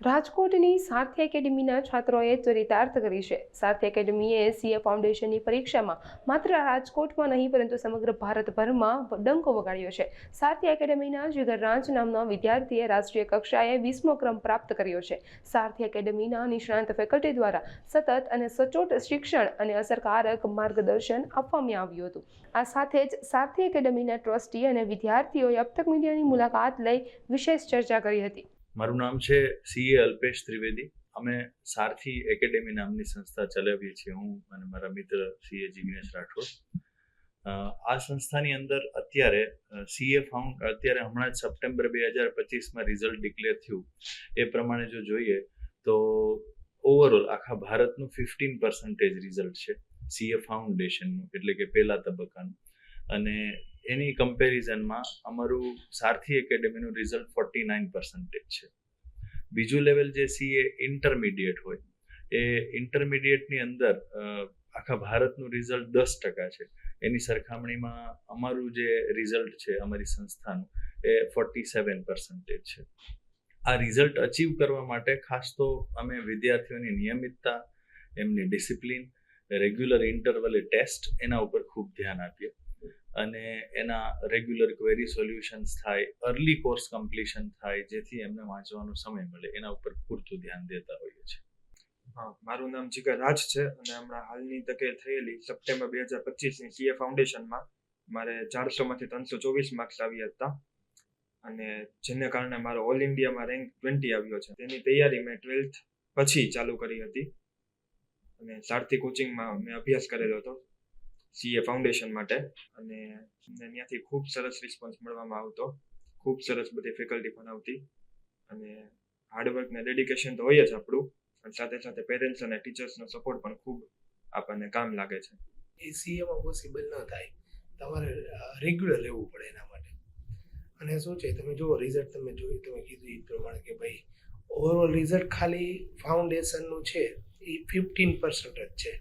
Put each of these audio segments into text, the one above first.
રાજકોટની સારથી એકેડેમીના છાત્રોએ ચરિતાર્થ કરી છે. સારથી એકેડેમીએ સીએ ફાઉન્ડેશનની પરીક્ષામાં માત્ર રાજકોટમાં નહીં પરંતુ સમગ્ર ભારતભરમાં ડંકો વગાડ્યો છે. સારથી એકેડેમીના જીગર રાંચ નામના વિદ્યાર્થીએ રાષ્ટ્રીય કક્ષાએ 20મો ક્રમ પ્રાપ્ત કર્યો છે. સારથી એકેડેમીના નિષ્ણાંત ફેકલ્ટી દ્વારા સતત અને સચોટ શિક્ષણ અને અસરકારક માર્ગદર્શન આપવામાં આવ્યું હતું. આ સાથે જ સારથી એકેડેમીના ટ્રસ્ટી અને વિદ્યાર્થીઓએ અબતક મીડિયાની મુલાકાત લઈ વિશેષ ચર્ચા કરી હતી. મારું નામ છે સીએ અલ્પેશ ત્રિવેદી. અમે સારથી એકેડેમી નામની સંસ્થા ચલાવીએ છીએ, હું અને મારા મિત્ર સીએ જિગ્નેશ રાઠોડ. આ સંસ્થાની અંદર અત્યારે હમણાં જ સપ્ટેમ્બર 2025માં રિઝલ્ટ ડિક્લેર થયું. એ પ્રમાણે જો જોઈએ તો ઓવરઓલ આખા ભારતનું 15% રિઝલ્ટ છે સીએ ફાઉન્ડેશનનું, એટલે કે પહેલા તબક્કાનું. અને એની કમ્પેરિઝનમાં અમારું સારથી એકેડેમીનું રિઝલ્ટ 49% છે. બીજું લેવલ જે સીએ ઇન્ટરમીડિયેટ હોય, એ ઇન્ટરમીડિયેટની અંદર આખા ભારતનું રિઝલ્ટ 10% છે. એની સરખામણીમાં અમારું જે રિઝલ્ટ છે અમારી સંસ્થાનું એ 47% છે. આ રિઝલ્ટ અચીવ કરવા માટે ખાસ તો અમે વિદ્યાર્થીઓની નિયમિતતા, એમની ડિસિપ્લિન, રેગ્યુલર ઇન્ટરવલે ટેસ્ટ, એના ઉપર ખૂબ ધ્યાન આપીએ અને એના રેગ્યુલર ક્વેરી સોલ્યુશન્સ થાય, અર્લી કોર્સ કમ્પ્લીશન થાય, જેથી એમને વાંચવાનો સમય મળે, એના ઉપર પૂરતું ધ્યાન દેતા હોઈએ છીએ. હા, મારું નામ જીગર રાજ છે અને હમણાં હાલની તકે થયેલી સપ્ટેમ્બર 2025ની સીએ ફાઉન્ડેશનમાં મારે 400માંથી 324 માર્ક્સ આવ્યા હતા અને જેને કારણે મારો ઓલ ઇન્ડિયામાં રેન્ક 20 આવ્યો છે. તેની તૈયારી મેં 12th પછી ચાલુ કરી હતી અને સારથી કોચિંગમાં મેં અભ્યાસ કરેલો હતો સીએ ફાઉન્ડેશન માટે અને ત્યાંથી ખૂબ સરસ રિસ્પોન્સ મળવામાં આવતો, ખૂબ સરસ બધી ફેકલ્ટી પણ આવતી અને હાર્ડવર્ક ને ડેડિકેશન તો હોય જ આપણું, અને સાથે સાથે પેરેન્ટ્સ અને ટીચર્સનો સપોર્ટ પણ ખૂબ આપણને કામ લાગે છે. એ સીએમાં પોસિબલ ન થાય, તમારે રેગ્યુલર રહેવું પડે એના માટે. અને શું છે, તમે જુઓ રિઝલ્ટ, તમે કીધું એ પ્રમાણે કે ભાઈ ઓવરઓલ રિઝલ્ટ ખાલી ફાઉન્ડેશનનું છે એ 15% જ છે,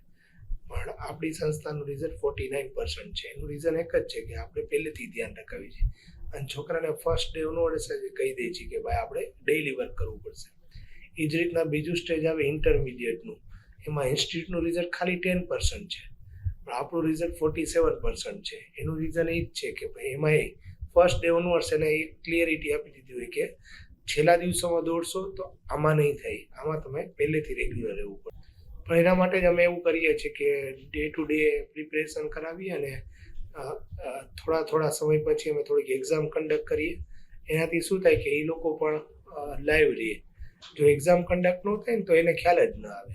પણ આપણી સંસ્થાનું રિઝલ્ટ 49% છે. એનું રીઝન એક જ છે કે આપણે પહેલેથી ધ્યાન રખાવી છે અને છોકરાને ફર્સ્ટ ડે ઓનવર્ડ્સ કહી દે છે કે ભાઈ આપણે ડેઇલી વર્ક કરવું પડશે. એ જ રીતના બીજું સ્ટેજ આવે ઇન્ટરમીડિયેટનું, એમાં ઇન્સ્ટિટ્યૂટનું રિઝલ્ટ ખાલી 10% છે, પણ આપણું રિઝલ્ટ 47% છે. એનું રીઝન એ જ છે કે ભાઈ એમાં ફર્સ્ટ ડે ઓનવર્ડ્સ એને એક ક્લિયરિટી આપી દીધી હોય કે છેલ્લા દિવસોમાં દોડશો તો આમાં નહીં થાય, આમાં તમે પહેલેથી રેગ્યુલર રહેવું પડે. પણ એના માટે જ અમે એવું કરીએ છીએ કે ડે ટુ ડે પ્રિપરેશન કરાવીએ અને થોડા સમય પછી અમે થોડીક એક્ઝામ કન્ડક્ટ કરીએ. એનાથી શું થાય કે એ લોકો પણ લાઈવ રહે. જો એક્ઝામ કન્ડક્ટ ન થાય ને તો એને ખ્યાલ જ ન આવે.